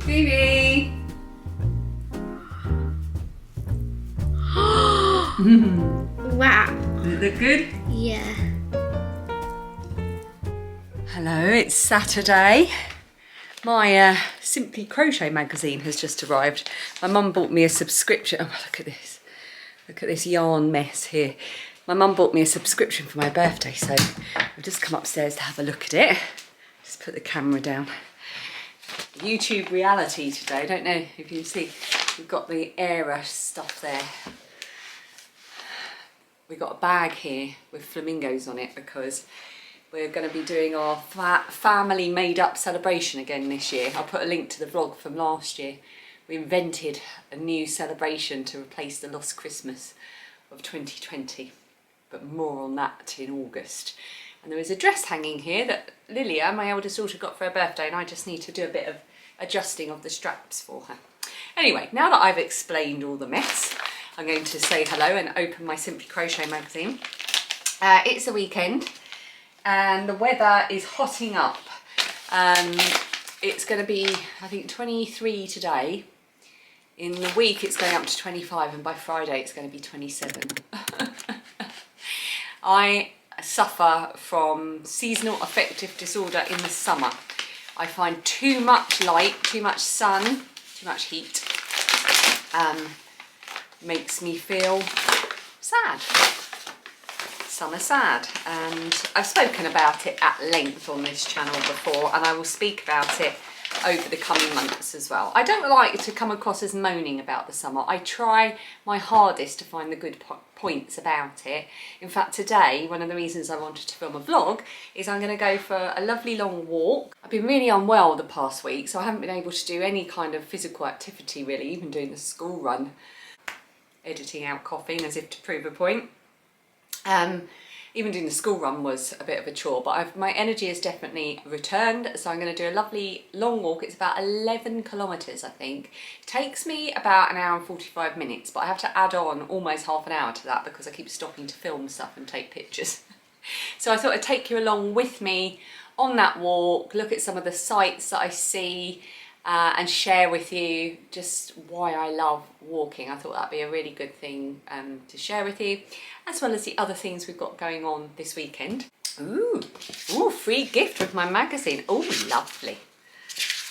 Phoebe! Wow. Does it look good? Yeah. Hello, it's Saturday. My Simply Crochet magazine has just arrived. My mum bought me a subscription. Oh, look at this. Look at this yarn mess here. My mum bought me a subscription for my birthday, so I've just come upstairs to have a look at it. Just put the camera down. YouTube reality today. I don't know if you can see. We've got the era stuff there. We've got a bag here with flamingos on it because we're going to be doing our family made up celebration again this year. I'll put a link to the vlog from last year. We invented a new celebration to replace the lost Christmas of 2020, but more on that in August. And there is a dress hanging here that Lilia, my eldest daughter, got for her birthday, and I just need to do a bit of adjusting of the straps for her. Anyway, now that I've explained all the mess, I'm going to say hello and open my Simply Crochet magazine. It's the weekend and the weather is hotting up. It's going to be, I think, 23 today. In the week it's going up to 25, and by Friday it's going to be 27. I suffer from seasonal affective disorder in the summer. I find too much light, too much sun, too much heat makes me feel sad. Summer sad, and I've spoken about it at length on this channel before, and I will speak about it over the coming months as well. I don't like to come across as moaning about the summer. I try my hardest to find the good points about it. In fact, today, one of the reasons I wanted to film a vlog is I'm going to go for a lovely long walk. I've been really unwell the past week, so I haven't been able to do any kind of physical activity really, even doing the school run. Editing out coughing as if to prove a point. Even doing the school run was a bit of a chore, but my energy has definitely returned, so I'm going to do a lovely long walk. It's about 11 kilometres, I think. It takes me about an hour and 45 minutes, but I have to add on almost half an hour to that because I keep stopping to film stuff and take pictures. So I thought I'd take you along with me on that walk, look at some of the sights that I see, and share with you just why I love walking. I thought that'd be a really good thing to share with you, as well as the other things we've got going on this weekend. Ooh, free gift with my magazine. Oh, lovely.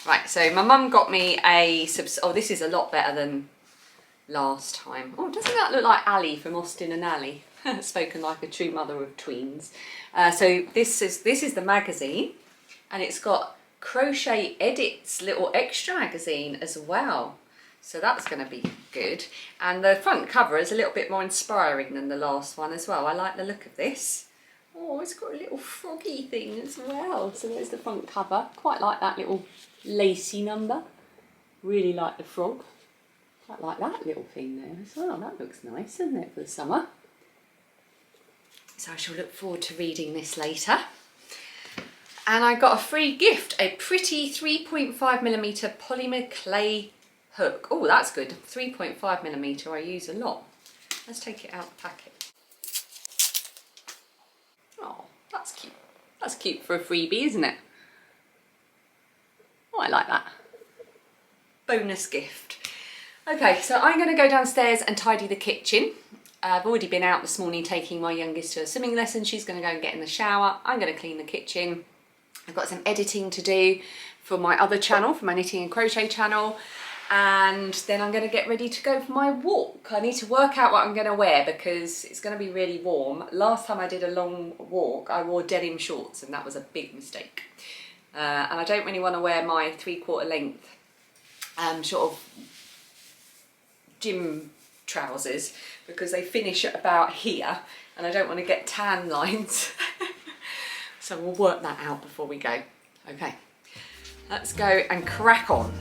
Right, so my mum got me a oh, this is a lot better than last time. Oh, doesn't that look like Ali from Austin and Ali? Spoken like a true mother of tweens. So this is the magazine, and it's got Crochet Edits little extra magazine as well, so that's going to be good. And the front cover is a little bit more inspiring than the last one as well. I like the look of this. Oh, it's got a little froggy thing as well. So there's the front cover. Quite like that little lacy number. Really like the frog. Quite like that little thing there as well. That looks nice, doesn't it, for the summer? So I shall look forward to reading this later. And I got a free gift, a pretty 3.5mm polymer clay hook. Oh, that's good. 3.5mm I use a lot. Let's take it out the packet. Oh, that's cute. That's cute for a freebie, isn't it? Oh, I like that. Bonus gift. Okay, so I'm going to go downstairs and tidy the kitchen. I've already been out this morning taking my youngest to a swimming lesson. She's going to go and get in the shower. I'm going to clean the kitchen. I've got some editing to do for my other channel, for my knitting and crochet channel, and then I'm going to get ready to go for my walk. I need to work out what I'm going to wear because it's going to be really warm. Last time I did a long walk I wore denim shorts, and that was a big mistake. And I don't really want to wear my 3/4 length sort of gym trousers because they finish at about here and I don't want to get tan lines. So we'll work that out before we go. Okay, let's go and crack on.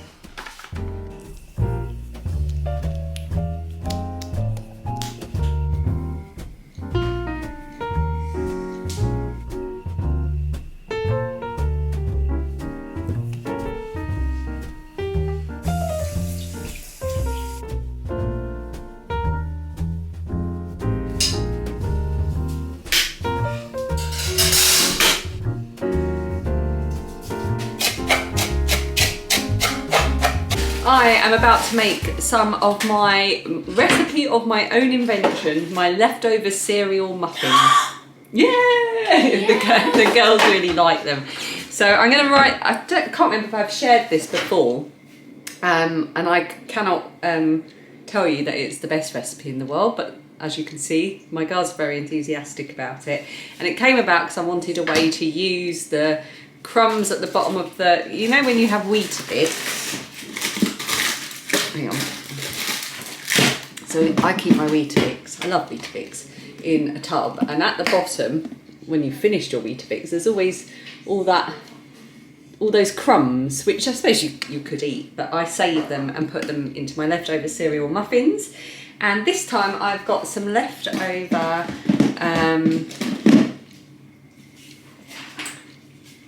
I am about to make some of my recipe of my own invention, my leftover cereal muffins. Yeah! The girls really like them. So I'm going to write, can't remember if I've shared this before, and I cannot tell you that it's the best recipe in the world, but as you can see, my girls are very enthusiastic about it. And it came about because I wanted a way to use the crumbs at the bottom of the, you know when you have Weetabix? Hang on. So I keep my Weetabix, I love Weetabix, in a tub, and at the bottom, when you've finished your Weetabix, there's always all those crumbs, which I suppose you could eat, but I save them and put them into my leftover cereal muffins. And this time I've got some leftover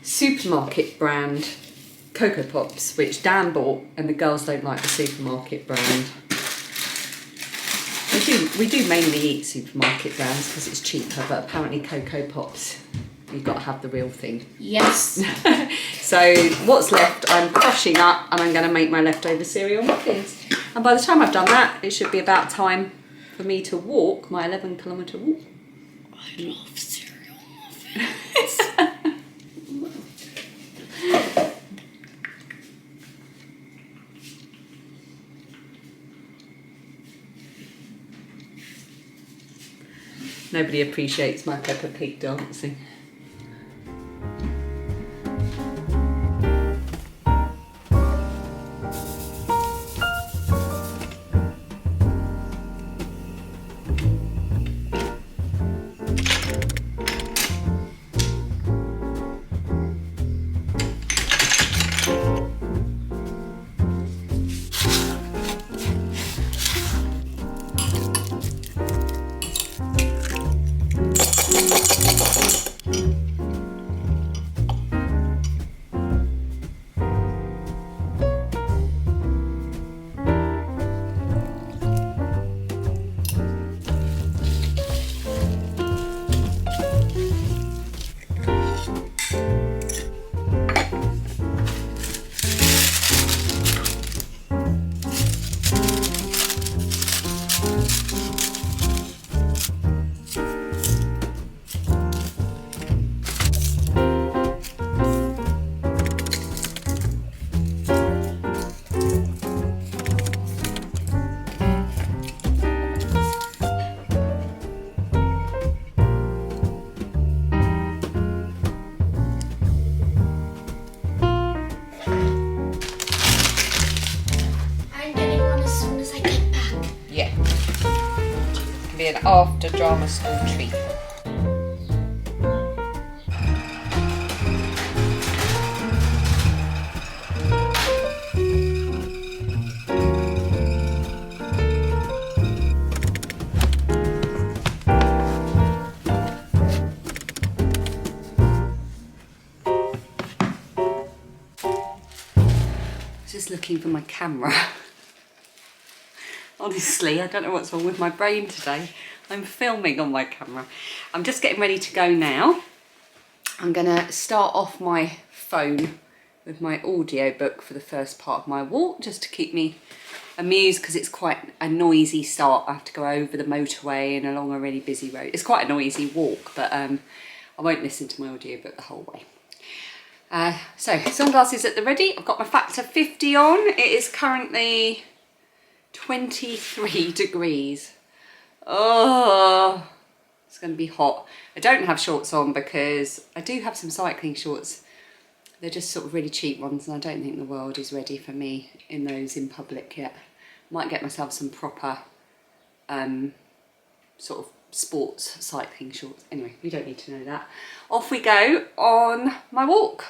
supermarket brand Cocoa Pops, which Dan bought, and the girls don't like the supermarket brand. We do mainly eat supermarket brands because it's cheaper, but apparently Cocoa Pops, you've got to have the real thing. Yes. So what's left I'm crushing up, and I'm going to make my leftover cereal muffins. And by the time I've done that, it should be about time for me to walk my 11-kilometre walk. I love cereal muffins. Nobody appreciates my Peppa Pig dancing. Be an after drama school treat. Just looking for my camera. Honestly, I don't know what's wrong with my brain today. I'm filming on my camera. I'm just getting ready to go now. I'm gonna start off my phone with my audio book for the first part of my walk, just to keep me amused, because it's quite a noisy start. I have to go over the motorway and along a really busy road. It's quite a noisy walk, but I won't listen to my audio book the whole way. So, sunglasses at the ready. I've got my factor 50 on. It is currently 23 degrees. Oh, it's going to be hot. I don't have shorts on because I do have some cycling shorts. They're just sort of really cheap ones, and I don't think the world is ready for me in those in public yet. Might get myself some proper sort of sports cycling shorts. Anyway, you don't need to know that. Off we go on my walk.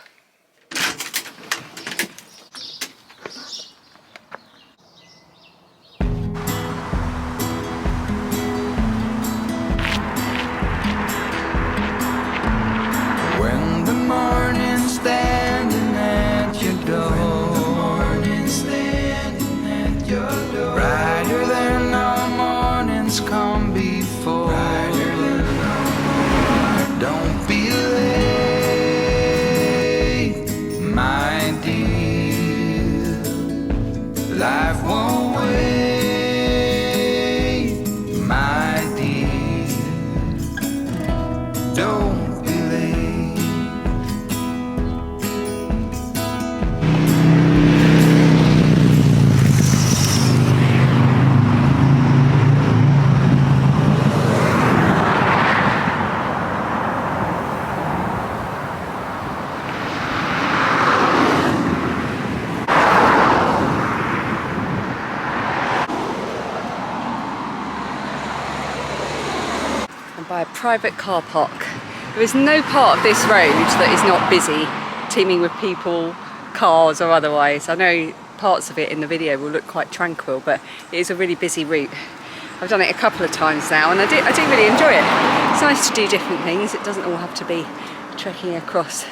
don't be late. By a private car park. There is no part of this road that is not busy, teeming with people, cars or otherwise. I know parts of it in the video will look quite tranquil, but it is a really busy route. I've done it a couple of times now and I do really enjoy it. It's nice to do different things. It doesn't all have to be trekking across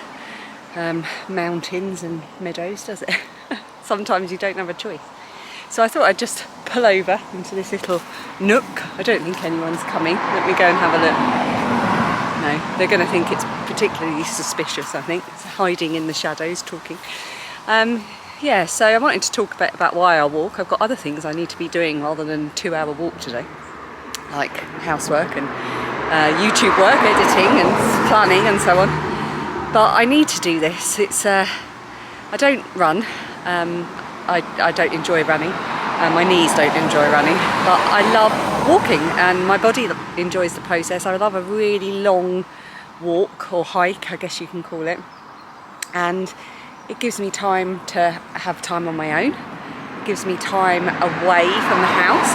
mountains and meadows, does it? Sometimes you don't have a choice. So I thought I'd just pull over into this little nook. I don't think anyone's coming. Let me go and have a look. No, they're going to think it's particularly suspicious, I think. It's hiding in the shadows, talking. Yeah, so I wanted to talk a bit about why I walk. I've got other things I need to be doing rather than a 2-hour walk today, like housework and YouTube work, editing and planning and so on. But I need to do this. It's I don't run. I don't enjoy running, my knees don't enjoy running, but I love walking and my body enjoys the process. I love a really long walk or hike, I guess you can call it, and it gives me time to have time on my own. It gives me time away from the house,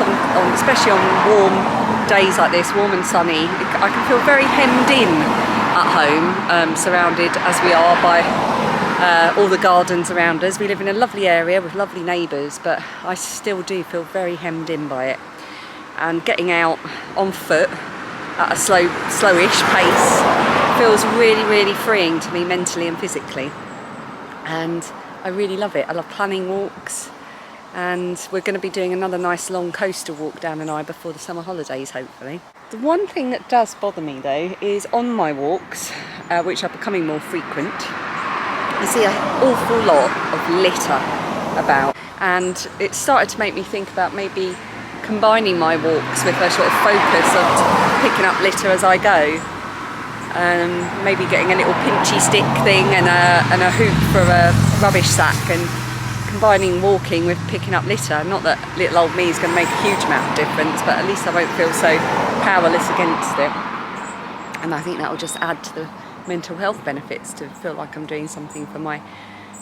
especially on warm days like this, warm and sunny. I can feel very hemmed in at home, surrounded as we are by all the gardens around us. We live in a lovely area with lovely neighbours, but I still do feel very hemmed in by it. And getting out on foot at a slowish pace feels really, really freeing to me mentally and physically. And I really love it. I love planning walks, and we're going to be doing another nice long coastal walk, Dan and I, before the summer holidays, hopefully. The one thing that does bother me though is on my walks, which are becoming more frequent, I see an awful lot of litter about, and it started to make me think about maybe combining my walks with a sort of focus of picking up litter as I go. Maybe getting a little pinchy stick thing and a hoop for a rubbish sack, and combining walking with picking up litter. Not that little old me is going to make a huge amount of difference, but at least I won't feel so powerless against it. And I think that will just add to the mental health benefits, to feel like I'm doing something for my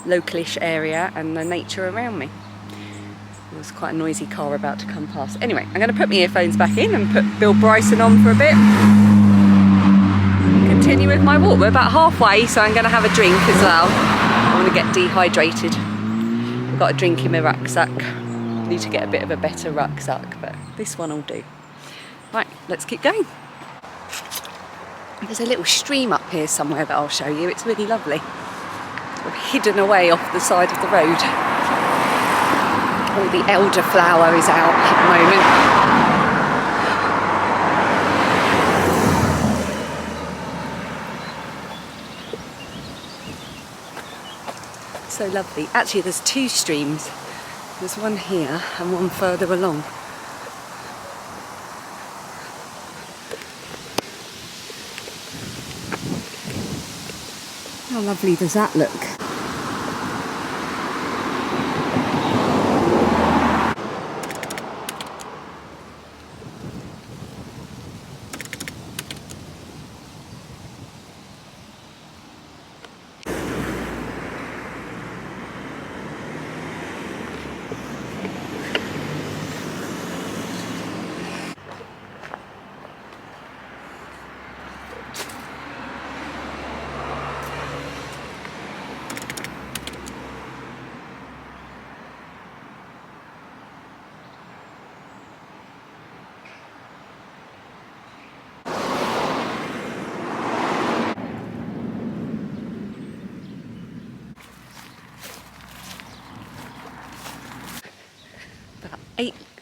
localish area and the nature around me. There's quite a noisy car about to come past. Anyway, I'm going to put my earphones back in and put Bill Bryson on for a bit. Continue with my walk. We're about halfway, so I'm going to have a drink as well. I want to get dehydrated. I've got a drink in my rucksack. Need to get a bit of a better rucksack, but this one will do. Right, let's keep going. There's a little stream up here somewhere that I'll show you. It's really lovely. Sort of hidden away off the side of the road. All the elderflower is out at the moment. So lovely. Actually, there's 2 streams. There's one here and one further along. How lovely does that look?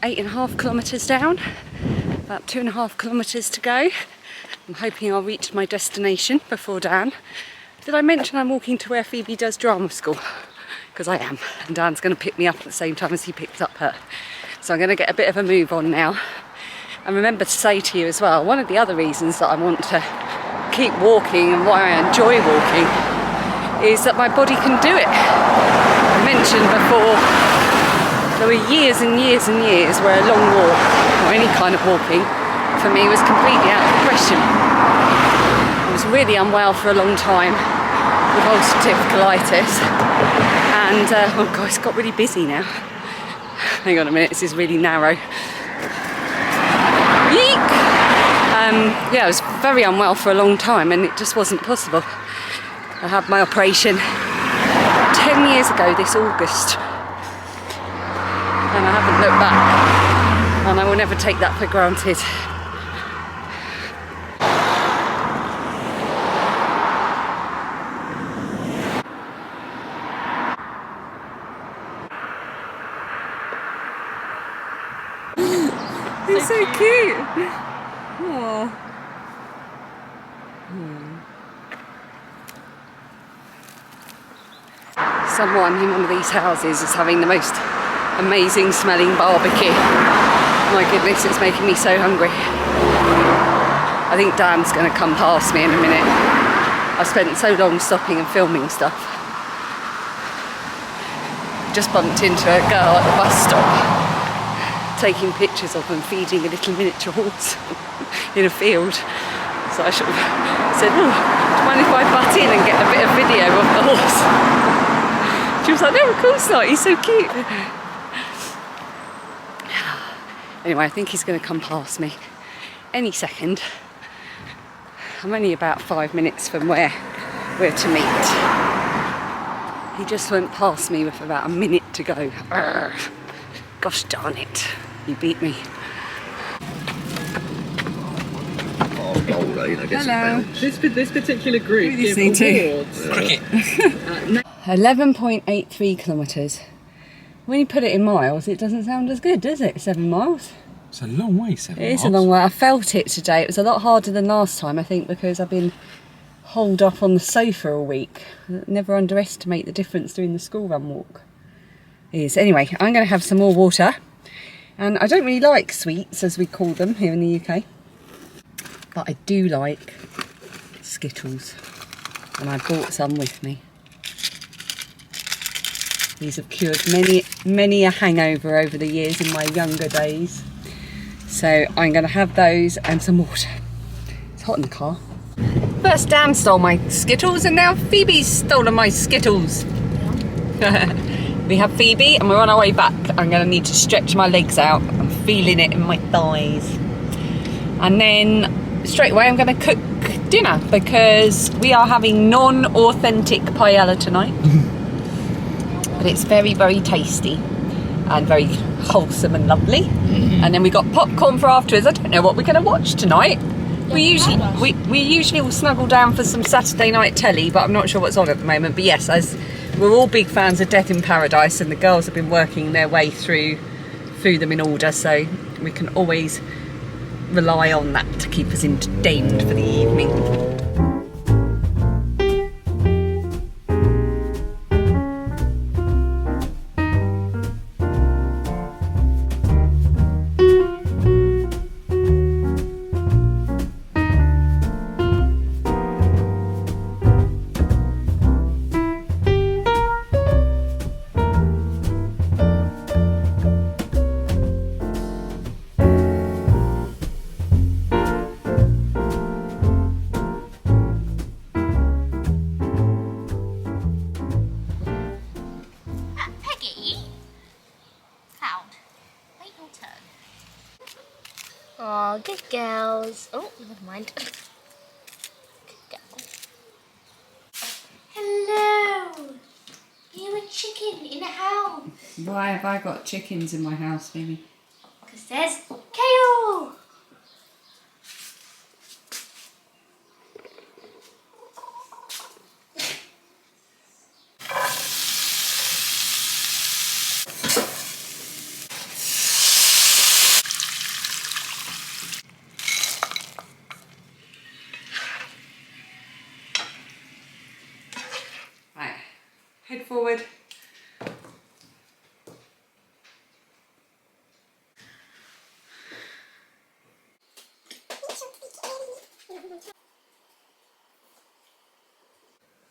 Eight and a half kilometres down, about 2.5 kilometres to go. I'm hoping I'll reach my destination before Dan. Did I mention I'm walking to where Phoebe does drama school? Because I am, and Dan's going to pick me up at the same time as he picks up her. So I'm going to get a bit of a move on now. And remember to say to you as well, one of the other reasons that I want to keep walking and why I enjoy walking is that my body can do it. I mentioned before, there were years and years and years where a long walk, or any kind of walking, for me was completely out of the question. I was really unwell for a long time with ulcerative colitis, and oh god, it's got really busy now. Hang on a minute, this is really narrow. Yeek! Yeah, I was very unwell for a long time and it just wasn't possible. I had my operation 10 years ago this August and I haven't looked back, and I will never take that for granted. It's so cute. Oh. Someone in one of these houses is having the most amazing smelling barbecue. My goodness, it's making me so hungry. I think Dan's going to come past me in a minute. I've spent so long stopping and filming stuff. Just bumped into a girl at the bus stop, taking pictures of them feeding a little miniature horse in a field. So I sort of said, oh, do you mind if I butt in and get a bit of video of the horse? She was like, no, of course not, he's so cute. Anyway, I think he's going to come past me any second. I'm only about 5 minutes from where we're to meet. He just went past me with about a minute to go. Arrgh. Gosh darn it, you beat me. Hello. This particular group Who give do you see awards. Cricket. 11.83 kilometres. When you put it in miles, it doesn't sound as good, does it? 7 miles? It's a long way, 7 It miles. is a long way. I felt it today. It was a lot harder than last time, I think, because I've been holed up on the sofa all week. Never underestimate the difference doing the school run walk. Anyway, I'm going to have some more water. And I don't really like sweets, as we call them here in the UK. But I do like Skittles. And I brought some with me. These have cured many a hangover over the years in my younger days. So I'm going to have those and some water. It's hot in the car. First Dan stole my Skittles and now Phoebe's stolen my Skittles. We have Phoebe and we're on our way back. I'm going to need to stretch my legs out. I'm feeling it in my thighs. And then straight away I'm going to cook dinner because we are having non-authentic paella tonight. But it's very, very tasty and very wholesome and lovely. And then we got popcorn for afterwards. I don't know what we're going to watch tonight. We usually will snuggle down for some Saturday night telly, but I'm not sure what's on at the moment. But yes, as we're all big fans of Death in Paradise, and the girls have been working their way through them in order, so we can always rely on that to keep us entertained for the evening. Oh, good girls. Oh, never mind. Good girl. Hello. You're a chicken in a house. Why have I got chickens in my house, Phoebe? Because there's kale. Right, head forward.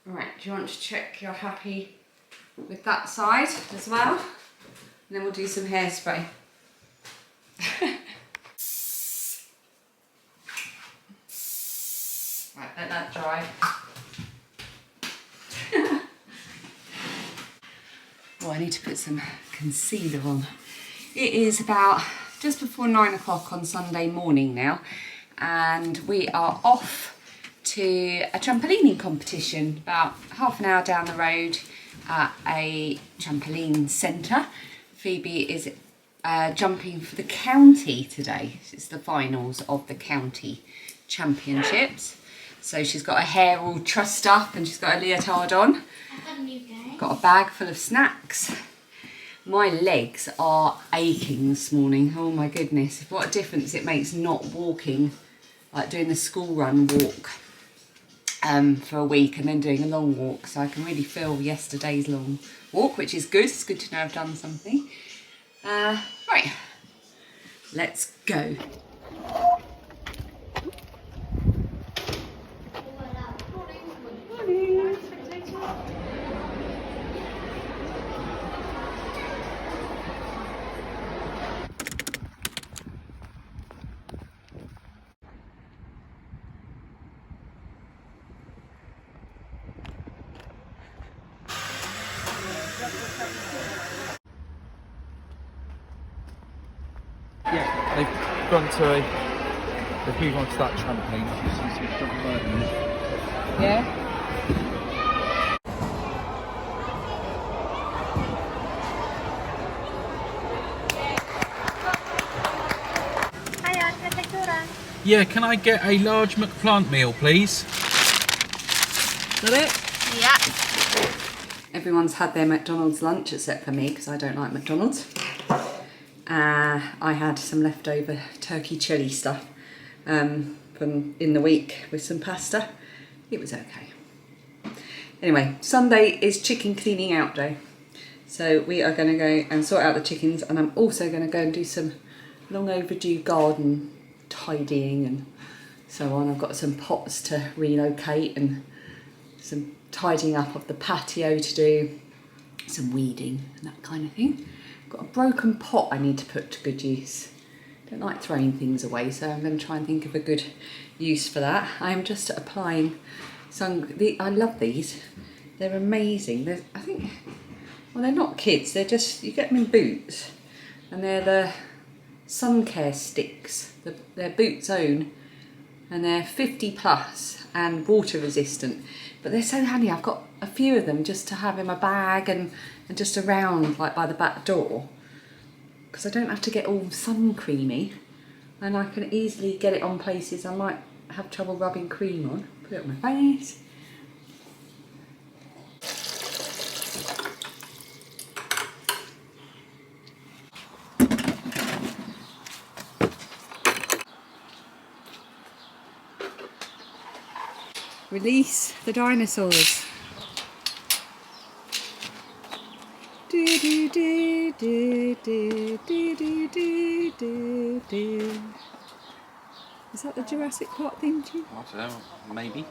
Right, do you want to check you're happy with that side as well? And then we'll do some hairspray. Right, let that dry. Oh, I need to put some concealer on. It is about just before 9 o'clock on Sunday morning now, and we are off to a trampolining competition about half an hour down the road at a trampoline centre. Phoebe is jumping for the county today. It's the finals of the county championships. So she's got her hair all trussed up and she's got a leotard on. Got a bag full of snacks. My legs are aching this morning. Oh my goodness, what a difference it makes not walking, like doing the school run walk for a week and then doing a long walk. So I can really feel yesterday's long walk, which is good. It's good to know I've done something. Right, let's go. Yeah, they've gone to they've moved on to that trampoline. Yeah? Hiya, can I take your order? Yeah, can I get a large McPlant meal, please? Is that it? Yeah. Everyone's had their McDonald's lunch except for me because I don't like McDonald's. I had some leftover turkey chilli stuff from in the week with some pasta. It was okay. Anyway, Sunday is chicken cleaning out day. So we are going to go and sort out the chickens, and I'm also going to go and do some long overdue garden tidying and so on. I've got some pots to relocate and some tidying up of the patio to do, some weeding and that kind of thing. I've got a broken pot I need to put to good use. Don't like throwing things away, so I'm going to try and think of a good use for that. I'm just applying some, I love these. They're amazing. I think, well, they're not kids, they're just, you get them in Boots, and they're the sun care sticks. They're Boots' own, and they're 50 plus and water resistant. But they're so handy. I've got a few of them just to have in my bag and just around, like by the back door, because I don't have to get all sun creamy, and I can easily get it on places I might have trouble rubbing cream on. Put it on my face. Release the dinosaurs. Do do do do do do do do do do. Is that the Jurassic Park theme tune? I don't know, maybe.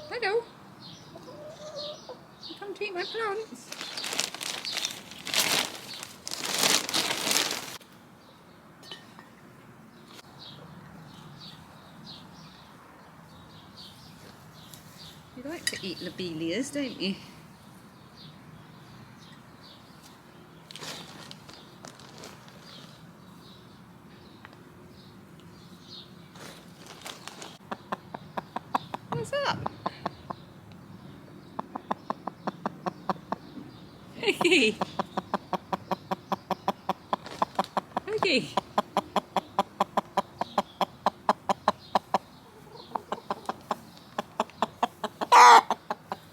Hello. You come to eat my plants. You like to eat lobelias, don't you? What's up? Peggy! Peggy!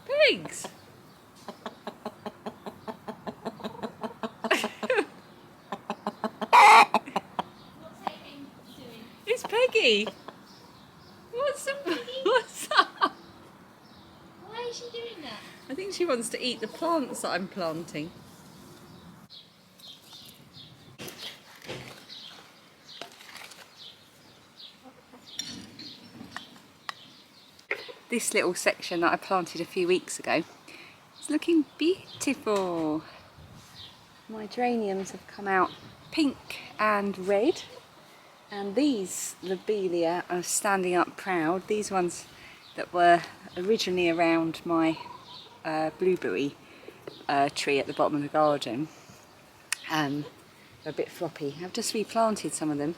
Pigs! It's Peggy! What's up? What's up? Why are is she doing that? I think she wants to eat the plants that I'm planting. This little section that I planted a few weeks ago is looking beautiful. My geraniums have come out pink and red, and these lobelia are standing up proud. These ones that were originally around my blueberry tree at the bottom of the garden are a bit floppy. I've just replanted some of them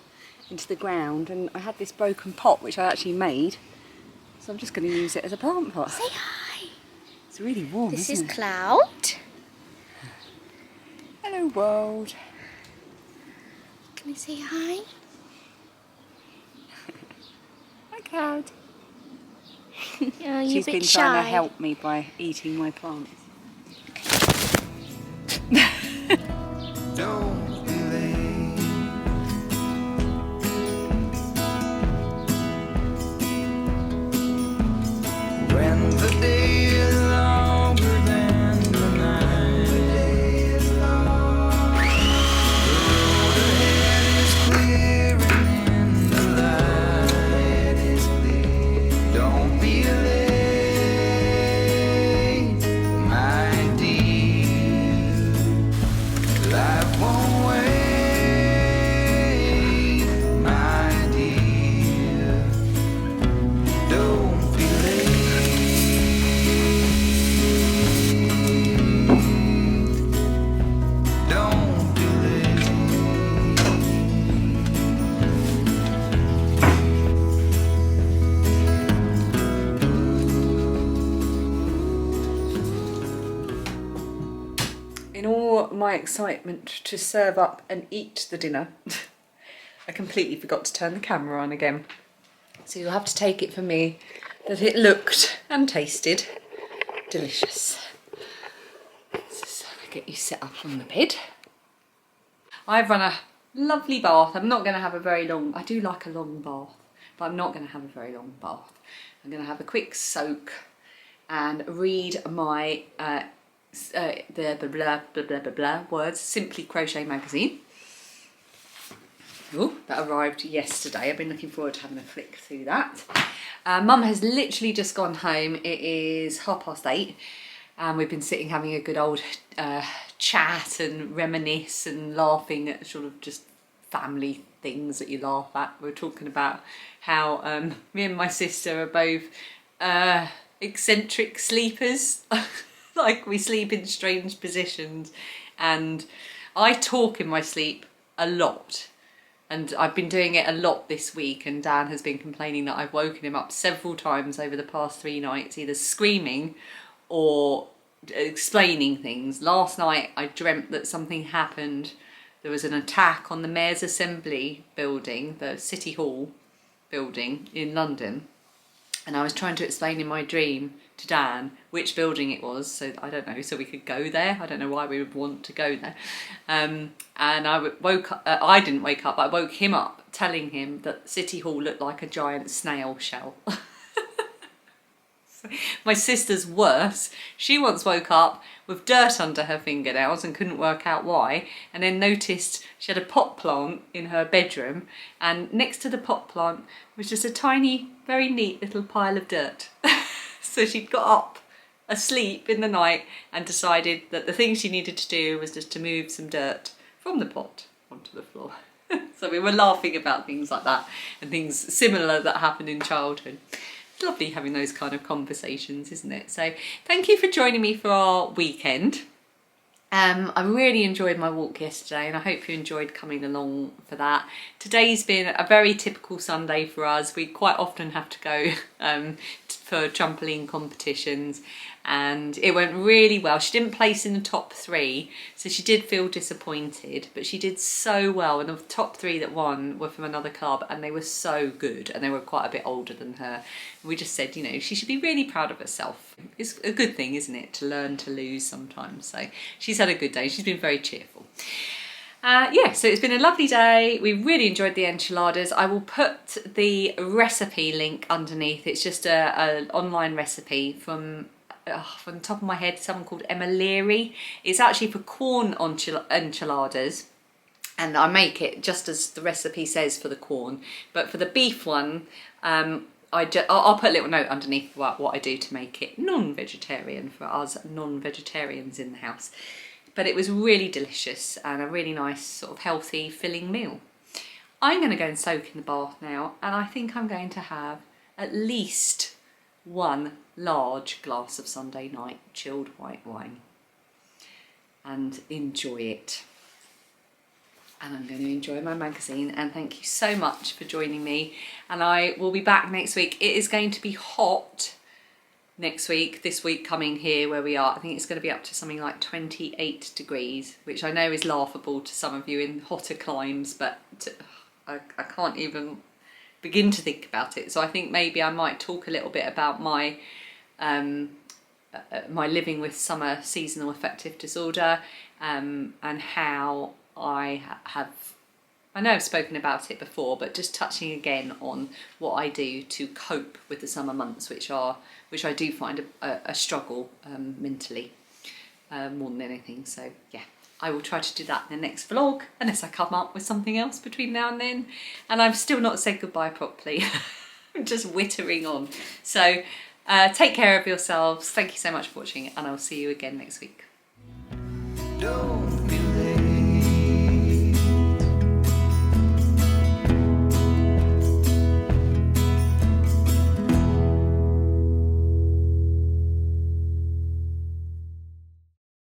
into the ground, and I had this broken pot which I actually made, so I'm just going to use it as a plant pot. Say hi. It's really warm, This isn't is it? Cloud. Hello world. Can I say hi? Hi Cloud. Oh, you're She's a bit been shy. trying to help me by eating my plants. Don't be late. When the day is longer than the night, the road ahead is clear and the light is clear. Don't be late, my dear. Life won't wait, my dear. Don't be late. Don't be late. In all my excitement to serve up and eat the dinner, I completely forgot to turn the camera on again. So you'll have to take it from me that it looked and tasted delicious. So I get you set up on the bed. I've run a lovely bath. I'm not going to have a very long, I do like a long bath, but I'm not going to have a very long bath. I'm going to have a quick soak and read my the blah blah blah blah blah words Simply Crochet magazine. Ooh, that arrived yesterday. I've been looking forward to having a flick through that. Mum has literally just gone home. It is 8:30 and we've been sitting having a good old chat and reminisce and laughing at sort of just family things that you laugh at. We're talking about how me and my sister are both eccentric sleepers. Like we sleep in strange positions, and I talk in my sleep a lot, and I've been doing it a lot this week, and Dan has been complaining that I've woken him up several times over the past 3 nights, either screaming or explaining things. Last night I dreamt that something happened. There was an attack on the Mayor's Assembly building, the City Hall building in London, and I was trying to explain in my dream to Dan which building it was, so I don't know, so we could go there. I don't know why we would want to go there. And I woke up, I didn't wake up, I woke him up telling him that City Hall looked like a giant snail shell. My sister's worse. She once woke up with dirt under her fingernails and couldn't work out why, and then noticed she had a pot plant in her bedroom, and next to the pot plant was just a tiny, very neat little pile of dirt. So she'd got up asleep in the night and decided that the thing she needed to do was just to move some dirt from the pot onto the floor. So we were laughing about things like that and things similar that happened in childhood. It's lovely having those kind of conversations, isn't it? So thank you for joining me for our weekend. I really enjoyed my walk yesterday, and I hope you enjoyed coming along for that. Today's been a very typical Sunday for us. We quite often have to go for trampoline competitions, and it went really well. She didn't place in the top 3, so she did feel disappointed, but she did so well, and the top 3 that won were from another club, and they were so good, and they were quite a bit older than her. We just said, you know, she should be really proud of herself. It's a good thing, isn't it, to learn to lose sometimes. So she's had a good day. She's been very cheerful. Yeah, so it's been a lovely day. We really enjoyed the enchiladas. I will put the recipe link underneath. It's just an online recipe from from the top of my head, someone called Emma Leary. It's actually for corn enchiladas. And I make it just as the recipe says for the corn. But for the beef one, I'll put a little note underneath what I do to make it non-vegetarian for us non-vegetarians in the house. But it was really delicious and a really nice sort of healthy filling meal. I'm going to go and soak in the bath now, and I think I'm going to have at least one large glass of Sunday night chilled white wine and enjoy it. And I'm going to enjoy my magazine, and thank you so much for joining me, and I will be back next week. It is going to be hot next week, this week coming here where we are. I think it's going to be up to something like 28 degrees, which I know is laughable to some of you in hotter climes, but I can't even begin to think about it. So I think maybe I might talk a little bit about my my living with summer seasonal affective disorder, and how I know I've spoken about it before, but just touching again on what I do to cope with the summer months, which I do find a struggle mentally more than anything. So yeah, I will try to do that in the next vlog, unless I come up with something else between now and then. And I've still not said goodbye properly. I'm just whittering on. So take care of yourselves. Thank you so much for watching, and I'll see you again next week. Don't